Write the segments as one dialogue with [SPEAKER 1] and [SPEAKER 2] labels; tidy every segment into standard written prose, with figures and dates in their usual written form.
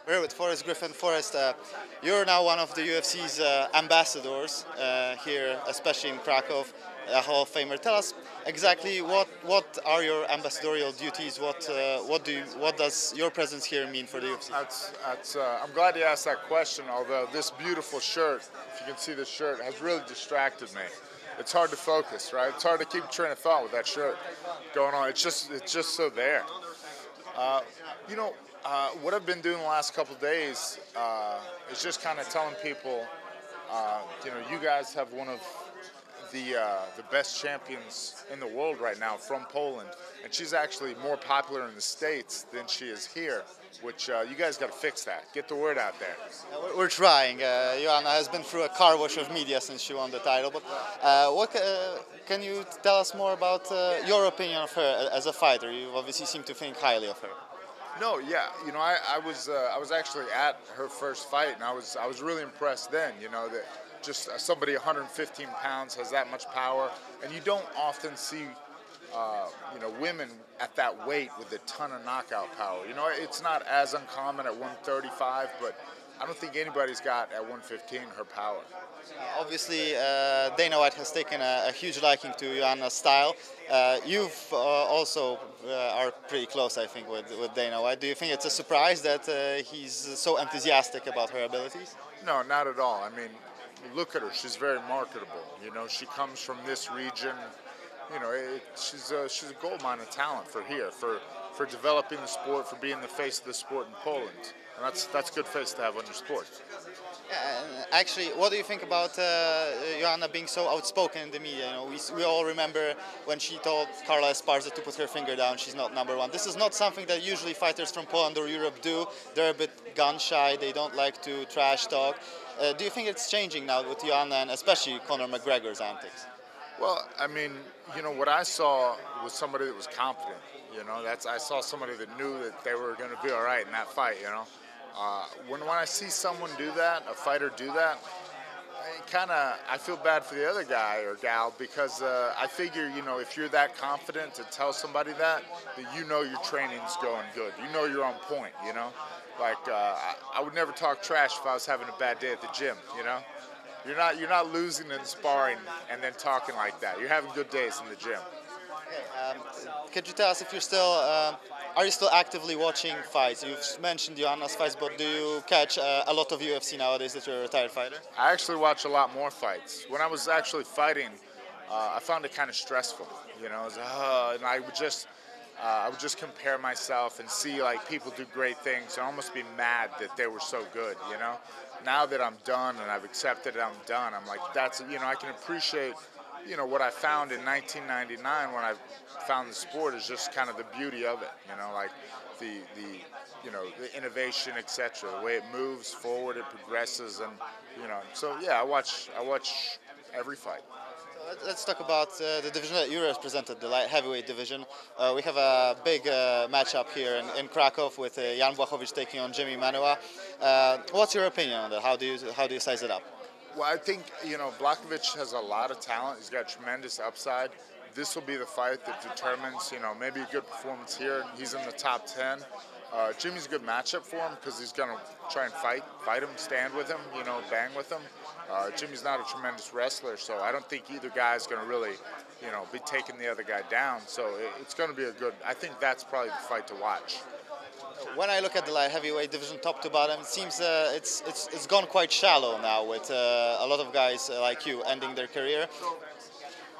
[SPEAKER 1] We're here with Forrest Griffin. Forrest, you're now one of the UFC's ambassadors here, especially in Krakow, a Hall of Famer. Tell us exactly what are your ambassadorial duties? What does your presence here mean for the UFC?
[SPEAKER 2] I'm glad you asked that question. Although this beautiful shirt, if you can see the shirt, has really distracted me. It's hard to focus, right? It's hard to keep a train of thought with that shirt going on. It's just so there. What I've been doing the last couple of days is just kind of telling people, you guys have one of the best champions in the world right now from Poland, and she's actually more popular in the States than she is here, which you guys got to fix that. Get the word out there.
[SPEAKER 1] We're trying. Joanna has been through a car wash of media since she won the title, but can you tell us more about your opinion of her as a fighter? You obviously seem to think highly of her.
[SPEAKER 2] No, yeah, I was actually at her first fight, and I was really impressed then. That just somebody 115 pounds has that much power, and you don't often see women at that weight with a ton of knockout power. It's not as uncommon at 135, but I don't think anybody's got at 115 her power.
[SPEAKER 1] Obviously, Dana White has taken a huge liking to Joanna's style. You've also are pretty close, I think, with Dana White. Do you think it's a surprise that he's so enthusiastic about her abilities?
[SPEAKER 2] No, not at all. I mean, look at her. She's very marketable. She comes from this region. She's a gold mine of talent for here, for developing the sport, for being the face of the sport in Poland. And that's a good face to have on your sport.
[SPEAKER 1] Actually, what do you think about Joanna being so outspoken in the media? We all remember when she told Carla Esparza to put her finger down, she's not number one. This is not something that usually fighters from Poland or Europe do. They're a bit gun-shy, they don't like to trash talk. Do you think it's changing now with Joanna and especially Conor McGregor's antics?
[SPEAKER 2] Well, I mean, what I saw was somebody that was confident. I saw somebody that knew that they were going to be all right in that fight, When I see someone do that, a fighter do that, I feel bad for the other guy or gal because I figure, if you're that confident to tell somebody that your training's going good. You're on point, I would never talk trash if I was having a bad day at the gym, You're not losing in sparring and then talking like that. You're having good days in the gym.
[SPEAKER 1] Could you tell us if you're still, are you still actively watching fights? You've mentioned Joanna's fights, but do you catch a lot of UFC nowadays that you're a retired fighter?
[SPEAKER 2] I actually watch a lot more fights. When I was actually fighting, I found it kind of stressful. And I would just compare myself and see people do great things and almost be mad that they were so good. Now that I'm done and I've accepted I'm done, I'm like, I can appreciate. What I found in 1999 when I found the sport is just kind of the beauty of it, the innovation, etc. The way it moves forward, it progresses, and I watch every fight.
[SPEAKER 1] So let's talk about the division that you represented, the light heavyweight division. We have a big matchup here in Krakow with Jan Błachowicz taking on Jimmy Manuwa. What's your opinion on that? How do you size it up?
[SPEAKER 2] Well, I think, Błachowicz has a lot of talent. He's got tremendous upside. This will be the fight that determines, maybe a good performance here. He's in the top 10. Jimmy's a good matchup for him because he's going to try and fight him, stand with him, bang with him. Jimmy's not a tremendous wrestler, so I don't think either guy's going to really, be taking the other guy down. So it's going to be I think that's probably the fight to watch.
[SPEAKER 1] When I look at the light heavyweight division top to bottom, it seems it's gone quite shallow now with a lot of guys like you ending their career.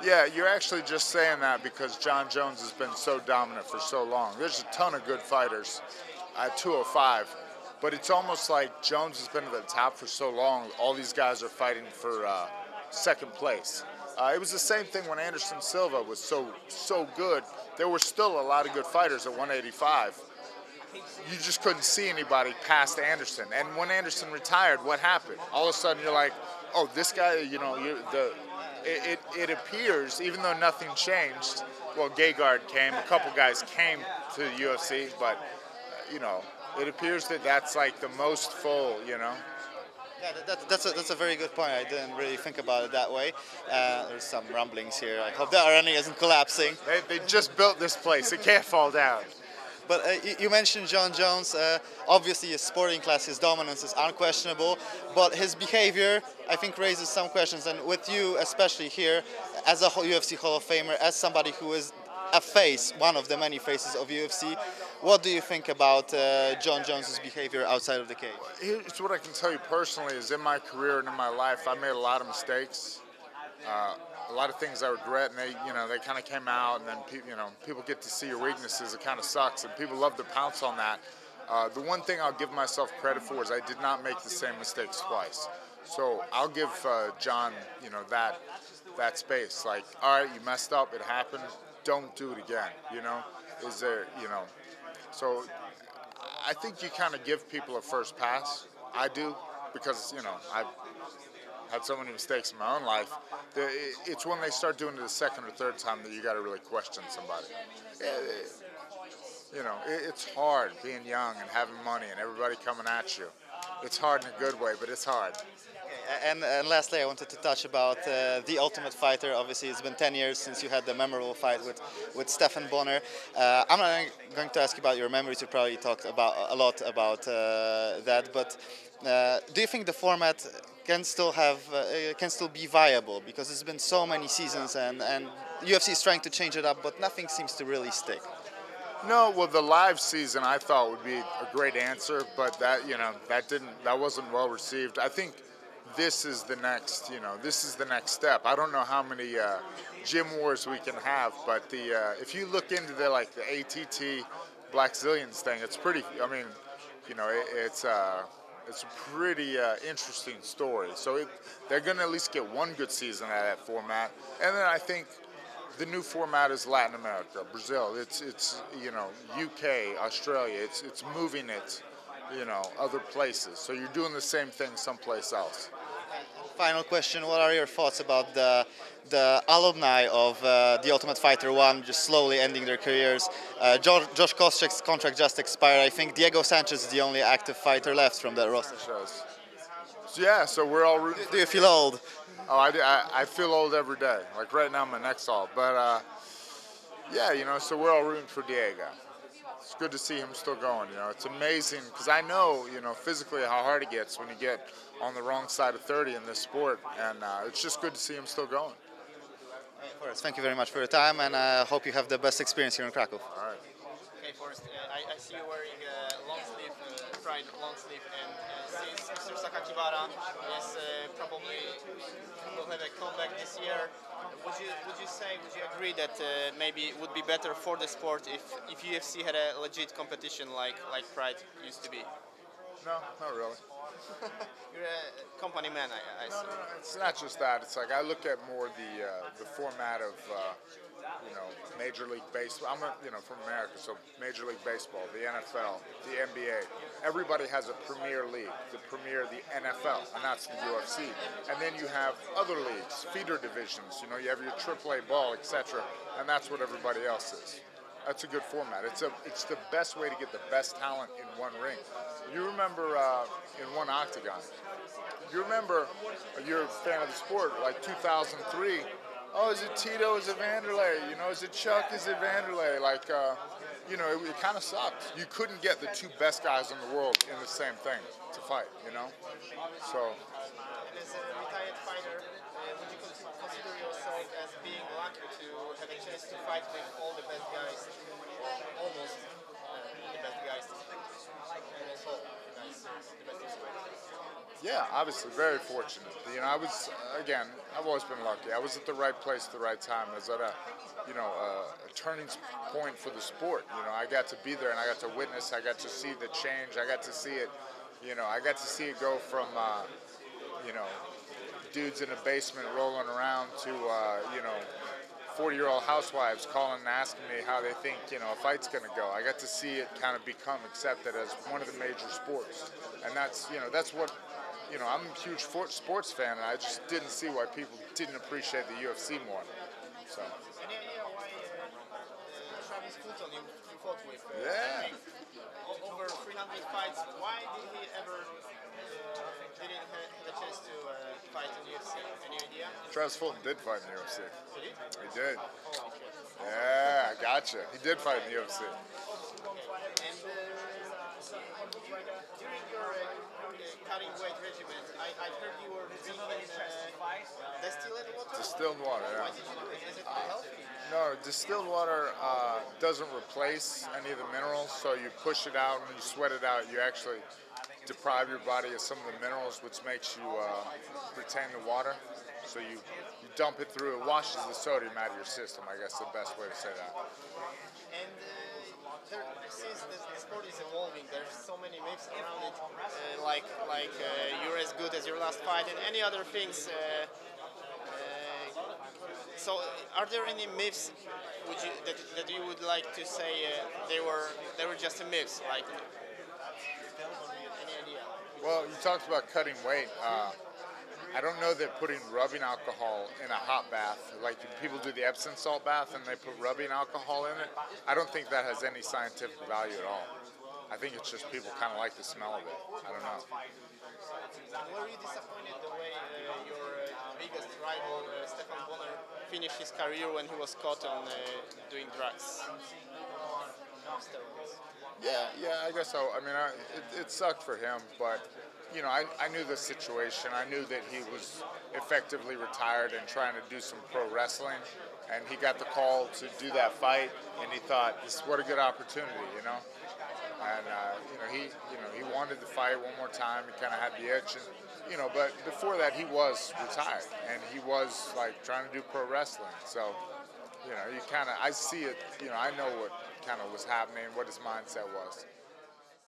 [SPEAKER 2] Yeah, you're actually just saying that because John Jones has been so dominant for so long. There's a ton of good fighters at 205, but it's almost like Jones has been at the top for so long, all these guys are fighting for second place. It was the same thing when Anderson Silva was so good. There were still a lot of good fighters at 185. You just couldn't see anybody past Anderson. And when Anderson retired, what happened? All of a sudden you're like, oh, this guy, it appears, even though nothing changed, well, Gegard came, a couple guys came to the UFC, but, it appears that that's like the most full,
[SPEAKER 1] Yeah, that's a very good point. I didn't really think about it that way. There's some rumblings here. I hope the arena isn't collapsing.
[SPEAKER 2] They just built this place. It can't fall down.
[SPEAKER 1] But you mentioned John Jones. Obviously, his sporting class, his dominance is unquestionable. But his behavior, I think, raises some questions. And with you, especially here, as a UFC Hall of Famer, as somebody who is a face, one of the many faces of UFC, what do you think about John Jones's behavior outside of the cage?
[SPEAKER 2] Here's what I can tell you personally: is in my career and in my life, I made a lot of mistakes. A lot of things I regret, and they kind of came out, and then people get to see your weaknesses. It kind of sucks, and people love to pounce on that. The one thing I'll give myself credit for is I did not make the same mistakes twice. So I'll give John, that space. Like, all right, you messed up, it happened. Don't do it again. So I think you kind of give people a first pass. I do, because I've had so many mistakes in my own life. It's when they start doing it the second or third time that you got to really question somebody. It's hard being young and having money and everybody coming at you. It's hard in a good way, but it's hard.
[SPEAKER 1] And lastly, I wanted to touch about The Ultimate Fighter. Obviously, it's been 10 years since you had the memorable fight with Stephan Bonner. I'm not going to ask you about your memories. You probably talked a lot about that. But do you think the format can still be viable? Because it's been so many seasons, and UFC is trying to change it up, but nothing seems to really stick.
[SPEAKER 2] No, well, the live season I thought would be a great answer, but that wasn't well received. I think this is the next step. I don't know how many gym wars we can have, but if you look into the ATT Black Zillions thing, it's pretty. I mean, it's a pretty interesting story. So they're going to at least get one good season out of that format, and then I think the new format is Latin America, Brazil. It's UK, Australia. It's moving it, other places. So you're doing the same thing someplace else.
[SPEAKER 1] Final question: what are your thoughts about the alumni of The Ultimate Fighter 1 just slowly ending their careers? Josh Koscheck's contract just expired. I think Diego Sanchez is the only active fighter left from that roster.
[SPEAKER 2] Yeah, so we're all rooting.
[SPEAKER 1] Do you feel old?
[SPEAKER 2] Oh, I feel old every day. Like right now, my neck's all. But so we're all rooting for Diego. It's good to see him still going. It's amazing because I know, physically how hard it gets when you get on the wrong side of 30 in this sport, and it's just good to see him still going.
[SPEAKER 1] Forrest, thank you very much for your time, and I hope you have the best experience here in Krakow.
[SPEAKER 2] All right.
[SPEAKER 3] Okay, Forrest, I see you wearing a long sleeve, Pride long sleeve, and since Mr. Sakakibara is probably will have a comeback this year, would you agree that maybe it would be better for the sport if UFC had a legit competition like Pride used to be?
[SPEAKER 2] No, not really.
[SPEAKER 3] You're a company man, I see.
[SPEAKER 2] No, it's not just that. It's like I look at more the format of Major League Baseball. I'm from America, so Major League Baseball, the NFL, the NBA. Everybody has a premier league, the NFL, and that's the UFC. And then you have other leagues, feeder divisions. You have your AAA ball, etc. And that's what everybody else is. That's a good format. It's the best way to get the best talent in one ring. You remember in one octagon. You remember, you're a fan of the sport, like 2003. Oh, is it Tito? Is it Vanderlei? Is it Chuck? Is it Vanderlei? It kind of sucked. You couldn't get the two best guys in the world in the same thing to fight. So.
[SPEAKER 3] As a retired fighter, would you consider yourself as being lucky to have a chance to fight with all the best guys, almost the best guys, almost all the best guys?
[SPEAKER 2] Yeah, obviously, very fortunate. I've always been lucky. I was at the right place at the right time. I was at a turning point for the sport. I got to be there and I got to witness. I got to see the change. I got to see it. I got to see it go from dudes in a basement rolling around to 40-year-old housewives calling and asking me how they think a fight's going to go. I got to see it kind of become accepted as one of the major sports, and that's what. I'm a huge sports fan, and I just didn't see why people didn't appreciate the UFC more. So.
[SPEAKER 3] Any idea why Travis Fulton you fought with?
[SPEAKER 2] Yeah.
[SPEAKER 3] Over 300 fights. Why did he ever didn't have a chance to fight in the UFC? Any idea?
[SPEAKER 2] Travis Fulton did fight in the UFC.
[SPEAKER 3] Did he?
[SPEAKER 2] He did.
[SPEAKER 3] Holy shit.
[SPEAKER 2] Yeah, I gotcha. He did fight in the UFC.
[SPEAKER 3] Okay. During your cutting weight regimen, I heard you were drinking distilled water.
[SPEAKER 2] Distilled water, yeah.
[SPEAKER 3] Why did you do it? Is it unhealthy?
[SPEAKER 2] No, distilled water doesn't replace any of the minerals, so you push it out and you sweat it out. You actually deprive your body of some of the minerals, which makes you retain the water. So you dump it through, it washes the sodium out of your system, I guess the best way to say that.
[SPEAKER 3] And since the sport is evolving, there's so many myths around it, like you're as good as your last fight and any other things. So, are there any myths that you would like to say they were just a myths? Like, any idea?
[SPEAKER 2] Well, you talked about cutting weight. I don't know that putting rubbing alcohol in a hot bath, like people do the Epsom salt bath and they put rubbing alcohol in it, I don't think that has any scientific value at all. I think it's just people kind of like the smell of it. I don't know.
[SPEAKER 3] Were you disappointed the way your biggest rival, Stefan Bonner, finished his career when he was caught on doing drugs?
[SPEAKER 2] Yeah, I guess so. I mean, it sucked for him, but you know, I knew the situation. I knew that he was effectively retired and trying to do some pro wrestling, and he got the call to do that fight, and he thought, what a good opportunity, you know. And he wanted to fight one more time. He kind of had the itch, and but before that he was retired, and he was like trying to do pro wrestling. So, I see it. I know what kind of was happening, what his mindset was.